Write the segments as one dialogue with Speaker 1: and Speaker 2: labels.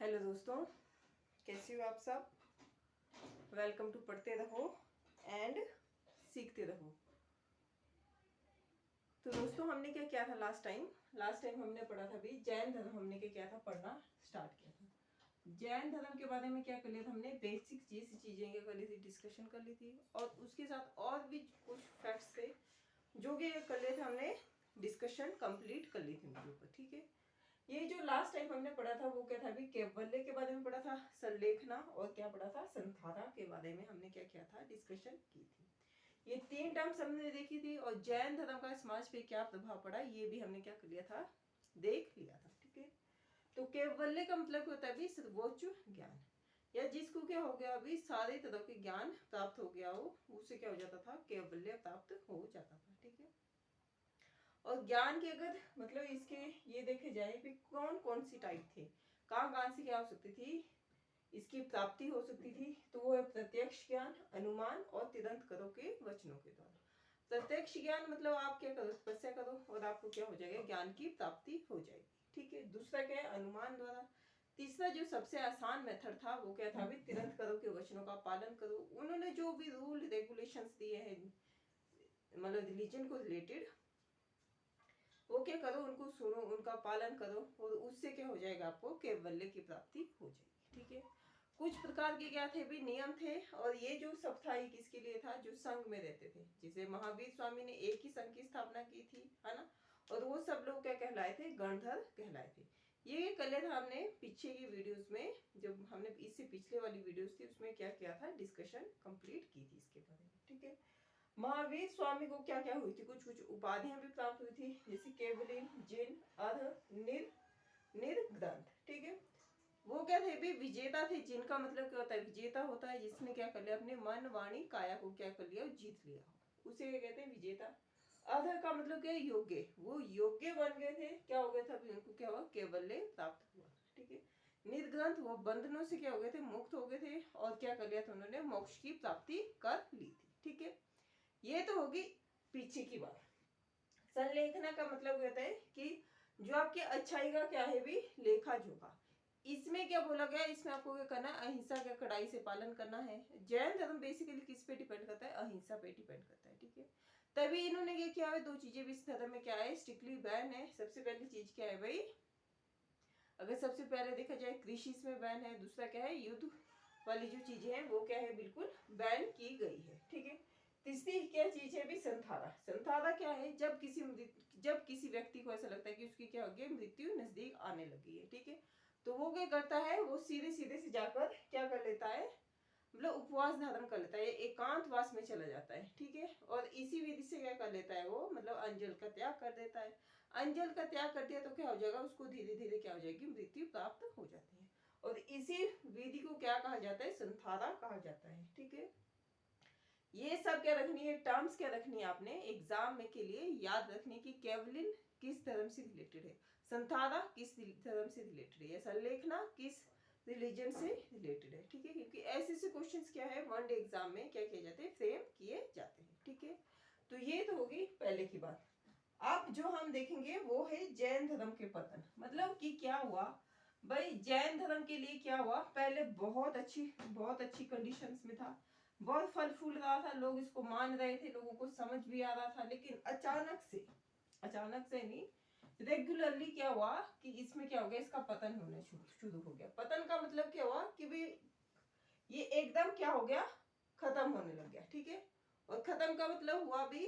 Speaker 1: Hello दोस्तों, कैसे हो आप सब। वेलकम टू पढ़ते रहो एंड सीखते रहो। तो दोस्तों, हमने क्या किया था लास्ट टाइम हमने पढ़ा था भी जैन धर्म। हमने क्या किया था, पढ़ना स्टार्ट किया था। जैन धर्म के बारे में क्या कर लिया था हमने, बेसिक चीजें क्या कर ली थी, डिस्कशन कर ली थी। और उसके साथ और भी कुछ फैक्ट्स थे जो कि कर लिए थे हमने, डिस्कशन कंप्लीट कर ली थी उनके ऊपर। ठीक है, ये जो लास्ट टाइम हमने पढ़ा था वो क्या था, अभी कैवल्य के बारे में पढ़ा था, संलेखना और क्या पढ़ा था, संधारा के बारे में हमने क्या किया था, डिस्कशन की थी। ये तीन टर्म्स हमने देखी थी। और जैन धर्म का समाज पे क्या प्रभाव पड़ा ये भी हमने क्या कर लिया था, देख लिया था। ठीक है, तो कैवल्य का मतलब होता है सर्वोच्च ज्ञान, या जिसको क्या हो गया, अभी सारे तरह के ज्ञान प्राप्त हो गया हो, उसे क्या हो जाता था, कैवल्य प्राप्त हो जाता था। ठीक है, और ज्ञान के अगर मतलब इसके ये देखे जाए कि कौन कौन सी टाइप थे, कहाँ कहाँ से क्या हो सकती थी, इसकी प्राप्ति हो सकती थी, तो वो है प्रत्यक्ष ज्ञान, अनुमान और तिदंत करो के वचनों के द्वारा। प्रत्यक्ष ज्ञान मतलब आप क्या करो, तपस्या करो और आपको क्या हो जाएगा, ज्ञान की प्राप्ति हो जाएगी। ठीक है, दूसरा क्या है, अनुमान द्वारा। तीसरा जो सबसे आसान मेथड था वो क्या था, भी तिदंत करो के वचनों का पालन करो। उन्होंने जो भी रूल रेगुलेशंस दिए हैं मतलब रिलीजन को रिलेटेड, वो क्या करो, उनको सुनो, उनका पालन करो और उससे क्या हो जाएगा, आपको कैवल्य की प्राप्ति हो जाएगी। ठीक है, कुछ प्रकार के क्या थे भी नियम थे। और ये जो सब था ये किसके लिए था, जो संघ में रहते थे। जिसे महावीर स्वामी ने एक ही संघ की स्थापना की थी, है ना। और वो सब लोग क्या कहलाए थे, गणधर कहलाए थे। ये कर लिया था हमने पीछे की वीडियोस में, जब हमने इससे पिछले वाली वीडियोस थी उसमें क्या किया था, डिस्कशन कंप्लीट की थी इसके बारे में। ठीक है, महावीर स्वामी को क्या क्या हुई थी, कुछ कुछ उपाधियां भी प्राप्त हुई थी, जैसे केवलिन, जिन, अर्ध, निर्ग्रंथ। ठीक है, वो क्या थे भी, विजेता थे। जिनका मतलब क्या होता है, विजेता होता है जिसने क्या कर लिया, अपने मन वाणी काया को क्या कर लिया, जीत लिया, उसे क्या कहते हैं, विजेता। अर्ध का मतलब क्या है, योग्य, वो योग्य बन गए थे, क्या हो गया था, उनको क्या हुआ, कैवल्य प्राप्त हुआ। ठीक है, निर्ग्रंथ, वो बंधनों से क्या हो गए थे, मुक्त हो गए थे और क्या कर लिया था उन्होंने, मोक्ष की प्राप्ति कर ली थी। ठीक है, ये तो होगी पीछे की बात। संलेखना का मतलब कहता है कि जो आपकी अच्छाई का क्या है भी लेखा जोखा। इसमें क्या बोला गया, इसमें आपको क्या करना है, अहिंसा का कड़ाई से पालन करना है। जैन धर्म बेसिकली किस पे डिपेंड करता है, अहिंसा पे डिपेंड करता है। ठीक है, तभी इन्होंने ये किया है, दो चीजें भी इस धर्म में क्या है, स्ट्रिक्टली बैन है। सबसे पहली चीज क्या है भाई, अगर सबसे पहले देखा जाए कृषि इसमें बैन है। दूसरा क्या है, युद्ध वाली जो चीजें हैं वो क्या है, बिल्कुल बैन की गई है। ठीक है, तीसरी क्या चीज है भी, संथारा। संथारा क्या है, जब किसी व्यक्ति को ऐसा लगता है कि उसकी क्या हो गई, मृत्यु नजदीक आने लगी है। ठीक है, तो वो क्या करता है, वो सीधे सीधे से जाकर क्या कर लेता है, मतलब उपवास धारण कर लेता है, एकांतवास में चला जाता है। ठीक है, और इसी विधि से क्या कर लेता है वो, मतलब अंजल का त्याग कर देता है। अंजल का त्याग कर दिया तो क्या हो जाएगा, उसको धीरे धीरे क्या हो जाएगी, मृत्यु प्राप्त हो जाती है। और इसी विधि को क्या कहा जाता है, संथारा कहा जाता है। ठीक है, ये सब क्या रखनी है, टर्म्स क्या रखनी है आपने एग्जाम में के लिए याद रखने की। केवलिन किस धर्म से रिलेटेड है, संथारा किस धर्म से रिलेटेड है, संलेखना किस रिलीजन से रिलेटेड है। ठीक है, क्योंकि ऐसे ऐसे क्वेश्चंस क्या है, वन डे एग्जाम में क्या किए जाते हैं, फ्रेम किए जाते हैं। ठीक है, तो ये तो होगी पहले की बात। अब जो हम देखेंगे वो है जैन धर्म के पतन। मतलब कि क्या हुआ भाई, जैन धर्म के लिए क्या हुआ, पहले बहुत अच्छी कंडीशंस में था, बहुत फल फूल रहा था, लोग इसको मान रहे थे, लोगों को समझ भी आ रहा था। लेकिन अचानक से नहीं, रेगुलरली क्या हुआ कि इसमें क्या हो गया, इसका पतन होना शुरू हो गया। पतन का मतलब क्या हुआ कि भी ये एकदम क्या हो गया, खत्म होने लग गया। ठीक है, और खत्म का मतलब हुआ भी,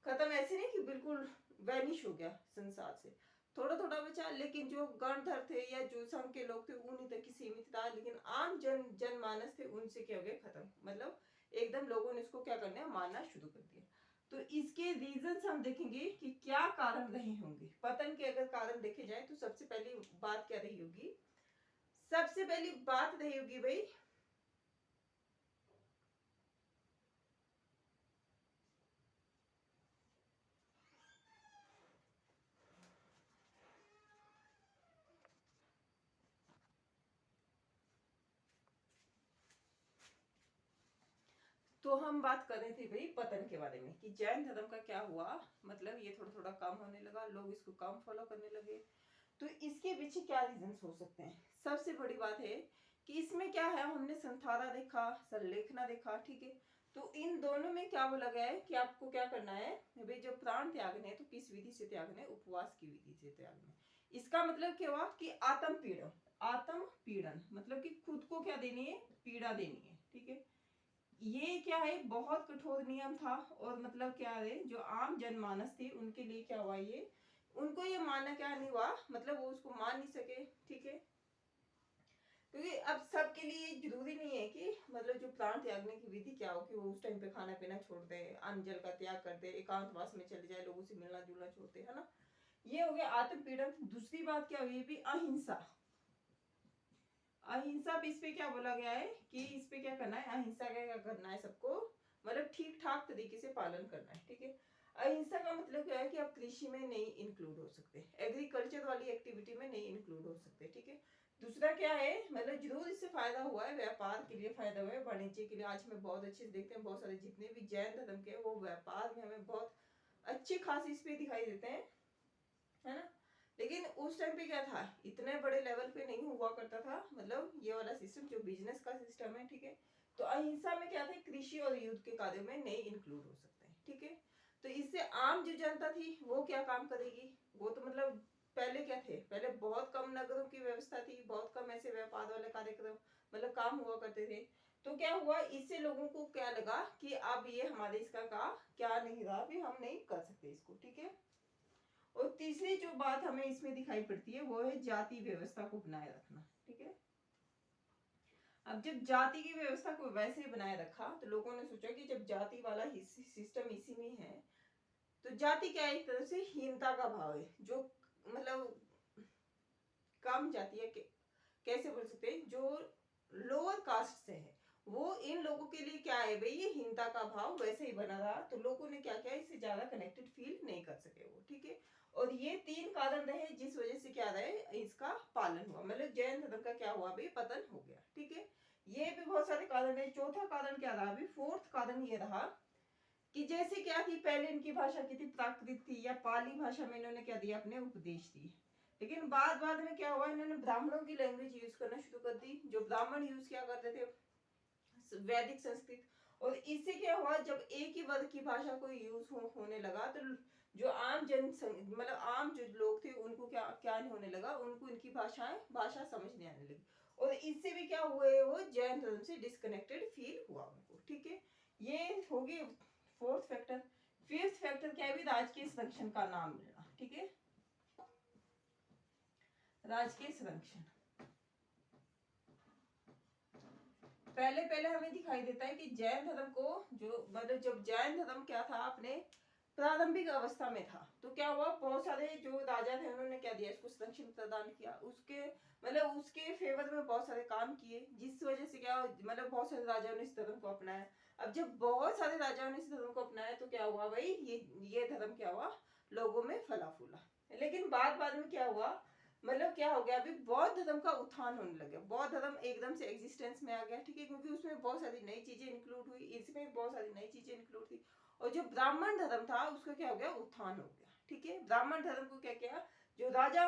Speaker 1: खत्म ऐसे नहीं कि बिल्कुल वैनिश हो गया संसार से, थोड़ा थोड़ा बचा। लेकिन जो गणधर थे या जो संघ के लोग थे उन्हीं तक ही सीमित था। लेकिन आम जनमानस थे उनसे क्या हो गया, खत्म, मतलब एकदम लोगों ने इसको क्या करना है, मानना शुरू कर दिया। तो इसके रीजंस हम देखेंगे कि क्या कारण रहे होंगे। पतन के अगर कारण देखे जाए तो सबसे पहली बात क्या रही होगी, सबसे पहली बात रही होगी भाई, तो हम बात कर रहे थे भाई पतन के बारे में कि जैन धर्म का क्या हुआ, मतलब ये थोड़ा थोड़ा कम होने लगा, लोग इसको कम फॉलो करने लगे। तो इसके पीछे क्या रीजंस हो सकते हैं? सबसे बड़ी बात है कि इसमें क्या है, हमने संथारा देखा, संलेखना देखा, ठीक है। तो इन दोनों में क्या बोला गया है कि आपको क्या करना है भाई, जो प्राण त्यागने तो किस विधि से त्यागने? उपवास की विधि से त्यागने। इसका मतलब क्या हुआ कि आत्म पीड़न, आत्म पीड़न मतलब कि खुद को क्या देनी है? पीड़ा देनी है, ठीक है। ये क्या है, बहुत कठोर नियम था। और मतलब क्या है, जो आम जनमानस थे उनके लिए क्या हुआ, ये उनको ये मानना क्या नहीं हुआ, मतलब वो उसको मान नहीं सके, ठीक है। क्योंकि अब सबके लिए जरूरी नहीं है कि मतलब जो प्राण त्यागने की विधि क्या हो कि वो उस टाइम पे खाना पीना छोड़ दे, अन्न जल का त्याग कर दे, एकांतवास में चले जाए, लोगों से मिलना जुलना छोड़ दे, है ना। ये हो गया आत्म पीड़न। दूसरी बात क्या हुई, भी अहिंसा। अहिंसा पे इस पे क्या बोला गया है कि इस पे क्या करना है, अहिंसा का क्या करना है, सबको मतलब ठीक ठाक तरीके से पालन करना है, ठीक है। अहिंसा का मतलब क्या है कि आप कृषि में नहीं इंक्लूड हो सकते, एग्रीकल्चर वाली एक्टिविटी में नहीं इंक्लूड हो सकते, ठीक है। दूसरा क्या है, मतलब जरूर इससे फायदा हुआ है, व्यापार के लिए फायदा हुआ है, वाणिज्य के लिए। आज हमें बहुत अच्छे से देखते हैं, बहुत सारे जितने भी जैन धर्म के वो व्यापार में हमें बहुत अच्छे खास इस पे दिखाई देते हैं, है ना। लेकिन उस टाइम पे क्या था, इतने बड़े लेवल पे नहीं हुआ करता था, मतलब ये वाला सिस्टम जो बिजनेस का सिस्टम है, ठीक है। तो अहिंसा में क्या थे, कृषि और युद्ध के कार्यों में नहीं इंक्लूड हो सकते हैं, ठीक है। तो इससे आम जो जनता थी वो क्या काम करेगी, वो तो मतलब पहले क्या थे, पहले बहुत कम नगरों की व्यवस्था थी, बहुत कम ऐसे व्यापार वाले कार्यक्रम मतलब काम हुआ करते थे। तो क्या हुआ, इससे लोगों को क्या लगा कि अब ये हमारे इसका का क्या नहीं रहा, भी हम नहीं कर सकते इसको, ठीक है। और तीसरी जो बात हमें इसमें दिखाई पड़ती है वो है जाति व्यवस्था को बनाए रखना, ठीक है। अब जब जाति की व्यवस्था को वैसे बनाए रखा तो लोगों ने सोचा कि जब जाति वाला सिस्टम इसी में है तो जाति क्या है, एक तरह से हीनता का भाव है, जो मतलब कम जाति है, कैसे बोल सकते हैं, जो लोअर कास्ट से है वो इन लोगों के लिए क्या है भाई, ये हीनता का भाव वैसे ही बना रहा। तो लोगों ने क्या किया, इससे ज्यादा कनेक्टेड फील नहीं कर सके वो, ठीक है। और ये तीन कारण रहे जिस वजह से क्या रहे, इसका पालन हुआ, मतलब जैन धर्म का क्या हुआ भाई, पतन हो गया, ठीक है। ये भी बहुत सारे कारण है। चौथा कारण क्या रहा, अभी फोर्थ कारण ये रहा कि जैसे क्या थी, पहले इनकी भाषा की थी प्राकृत थी, या पाली भाषा में इन्होंने क्या दिया, अपने उपदेश दिए। लेकिन बाद बाद में क्या हुआ, इन्होंने ब्राह्मणों की लैंग्वेज यूज करना शुरू कर दी। जो ब्राह्मण यूज क्या करते थे, वैदिक संस्कृत। और इससे क्या हुआ, जब एक ही वर्ग की भाषा को यूज होने लगा तो जो आम जन मतलब आम जो लोग थे उनको क्या क्या नहीं होने लगा, उनको इनकी भाषा समझ नहीं आने लगी। और इससे भी क्या हुए, वो जैन धर्म से डिस्कनेक्टेड फील हुआ उनको, ठीक है। ये होगी फोर्थ फैक्टर। फिफ्थ फैक्टर क्या है, राजकीय संरक्षण का नाम मिलना, ठीक है। राजकीय संरक्षण पहले पहले हमें दिखाई देता है कि जैन धर्म को जो मतलब जब जैन धर्म क्या था, अपने प्रारंभिक अवस्था में था, तो क्या हुआ, बहुत सारे जो राजा थे उन्होंने क्या दिया, इसको संरक्षण प्रदान किया, उसके मतलब उसके फेवर में बहुत सारे काम किए, जिस वजह से क्या मतलब बहुत सारे राजाओं ने इस धर्म को अपनाया। अब जब बहुत सारे राजाओं ने इस धर्म को अपनाया तो क्या हुआ भाई, ये धर्म क्या हुआ, लोगों में फला फूला। लेकिन बाद में क्या हुआ, मतलब क्या हो गया, अभी बौद्ध धर्म का उत्थान होने लगा, बौद्ध धर्म एकदम से एग्जिस्टेंस में आ गया, ठीक है, क्योंकि उसमें बहुत सारी नई चीजें इंक्लूड हुई, इसमें बहुत सारी नई चीजें इंक्लूड थी। और जो ब्राह्मण धर्म था उसका क्या हो गया, उत्थान हो गया, ठीक है। ब्राह्मण धर्म को क्या किया, जो राजा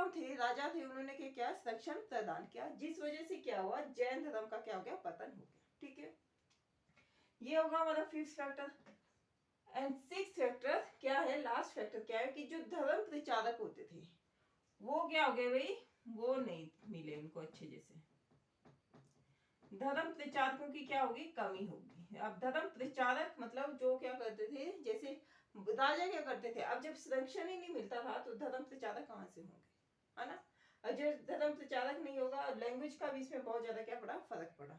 Speaker 1: थे उन्होंने क्या किया, संरक्षण प्रदान किया, जिस वजह से क्या हुआ, जैन धर्म का क्या हो गया, पतन हो गया, ठीक है। ये होगा हमारा fifth factor. And sixth factor क्या है, लास्ट फैक्टर क्या है, कि जो धर्म प्रचारक होते थे वो क्या हो गए भाई, वो नहीं मिले उनको अच्छे जैसे। धर्म प्रचारकों की क्या होगी, कमी होगी। अब धर्म प्रचारक मतलब जो क्या करते थे, जैसे राजा क्या करते थे, अब जब संरक्षण ही नहीं मिलता था तो धर्म प्रचारक कहाँ से होंगे, है ना। अब जब धर्म प्रचारक नहीं होगा, लैंग्वेज का भी इसमें बहुत ज्यादा क्या पड़ा, फर्क पड़ा।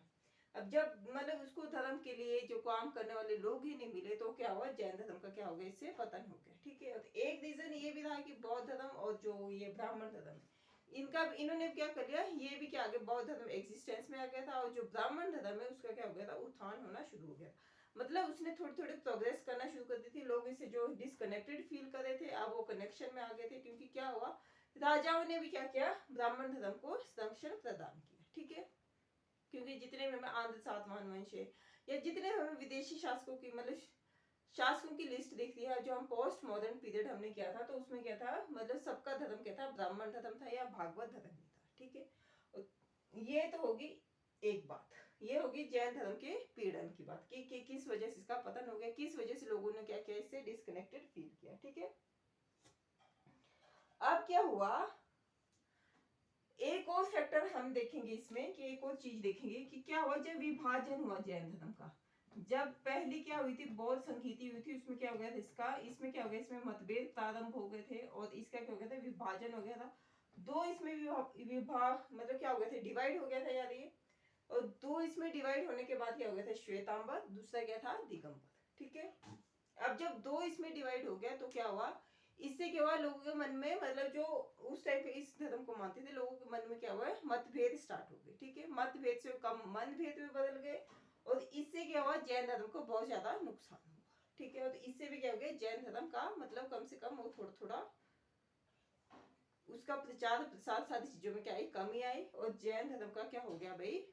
Speaker 1: अब जब मतलब उसको धर्म के लिए जो काम करने वाले लोग ही नहीं मिले तो क्या हुआ, जैन धर्म का क्या हो गया, इससे पतन हो गया, ठीक है। एक रीजन ये भी रहा कि बौद्ध धर्म और जो ये ब्राह्मण धर्म इनका इन्होंने क्या कर लिया, ये भी क्या आ गया, बौद्ध धर्म एग्जिस्टेंस में आ गया था, और जो ब्राह्मण धर्म है उसका क्या हो गया था, उत्थान होना शुरू हो गया। मतलब उसने थोड़ी थोड़ी प्रोग्रेस करना शुरू कर दी थी, लोग इसे जो डिसकनेक्टेड फील कर रहे थे अब वो कनेक्शन में आ गए थे, क्योंकि क्या हुआ, राजाओं ने भी क्या किया, ब्राह्मण धर्म को संरक्षण प्रदान किया, ठीक है। क्योंकि जितने भी हमें आंध्र सातवाहन वंश है या जितने हमें विदेशी शासकों की मतलब शासकों की लिस्ट देख लिया जो हम पोस्ट मॉडर्न पीरियड हमने किया था, तो उसमें क्या था, मतलब सबका धर्म क्या था, ब्राह्मण धर्म था या भागवत धर्म ही था। ठीक है, ये तो होगी एक बात। ये होगी जैन धर्म के पीड़न की बात कि किस वजह से इसका पतन हो गया, किस वजह से लोगों ने क्या किया, इससे डिस्कनेक्टेड फील किया। ठीक है, अब क्या हुआ, एक और फैक्टर हम देखेंगे इसमें कि एक और चीज देखेंगे कि क्या हुआ जब विभाजन हुआ जैन धर्म का। जब पहली क्या हुई थी, बौद्ध संहिता हुई थी, उसमें क्या हो गया था, इसका इसमें क्या हो गया, इसमें मतभेद प्रारंभ हो गए थे और इसका क्या हो गया था, विभाजन हो गया था। दो इसमें विभाग मतलब क्या हो गए थे, डिवाइड हो गया था यार ये। और दो इसमें डिवाइड होने के बाद क्या हो गया था, श्वेतांबर, दूसरा क्या था, दिगंबर। ठीक है, अब जब दो इसमें डिवाइड हो गया तो क्या हुआ, इससे क्या हुआ, लोगों के मन में मतलब जो उस टाइम पे इस धर्म को मानते थे, लोगों के मन में क्या हुआ, मतभेद स्टार्ट हो गए। ठीक है, मतभेद से कम मनभेद में बदल गए और इससे क्या हुआ, जैन धर्म को बहुत ज्यादा नुकसान हुआ। ठीक है, और इससे भी क्या हो गया, जैन धर्म का मतलब कम से कम वो थोड़ा थोड़ा उसका प्रचार प्रसार सारी चीजों में क्या आई, कमी आई और जैन धर्म का क्या हो गया भाई,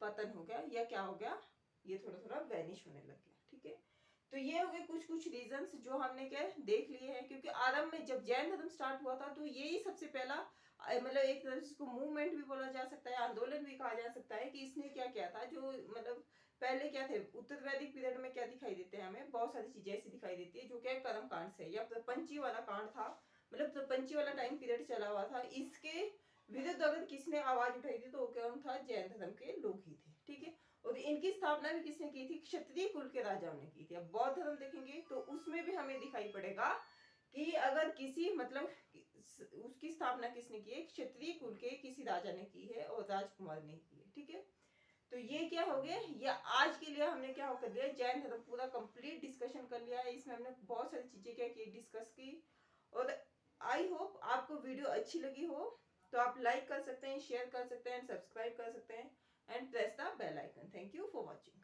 Speaker 1: पतन हो गया या क्या हो गया, ये थोड़ा थोड़ा वैनिश होने लग गया। ठीक है, तो ये हो गए कुछ कुछ रीजंस जो हमने क्या देख लिए हैं, क्योंकि आरंभ में जब जैन धर्म स्टार्ट हुआ था तो यही सबसे पहला मतलब एक तरह से इसको मूवमेंट भी बोला जा सकता है, आंदोलन भी कहा जा सकता है कि इसने क्या किया था, जो मतलब पहले क्या थे, उत्तर वैदिक पीरियड में क्या दिखाई देते हैं हमें, बहुत सारी चीजें ऐसी दिखाई देती है जो क्या कर्म कांड से या पंची वाला कांड था, मतलब पंची वाला टाइम पीरियड चला हुआ था, इसके विरुद्ध अगर किसने आवाज उठाई थी तो कौन था, जैन धर्म के लोग ही थे। ठीक है, और इनकी स्थापना भी किसने की थी, क्षत्रिय कुल के राजाओं ने की थी। अब बौद्ध धर्म देखेंगे तो उसमें भी हमें दिखाई पड़ेगा कि अगर किसी मतलब उसकी स्थापना किसने की है, क्षत्रिय कुल के किसी राजा ने की है और राजकुमार ने की है। ठीक है, तो ये क्या हो गया, या आज के लिए हमने क्या कर लिया, जैन धर्म पूरा कंप्लीट डिस्कशन कर लिया है। इसमें हमने बहुत सारी चीजें क्या की, डिस्कस की। और आई होप आपको वीडियो अच्छी लगी हो, तो आप लाइक कर सकते हैं, शेयर कर सकते हैं, सब्सक्राइब कर सकते हैं and press the bell icon. Thank you for watching.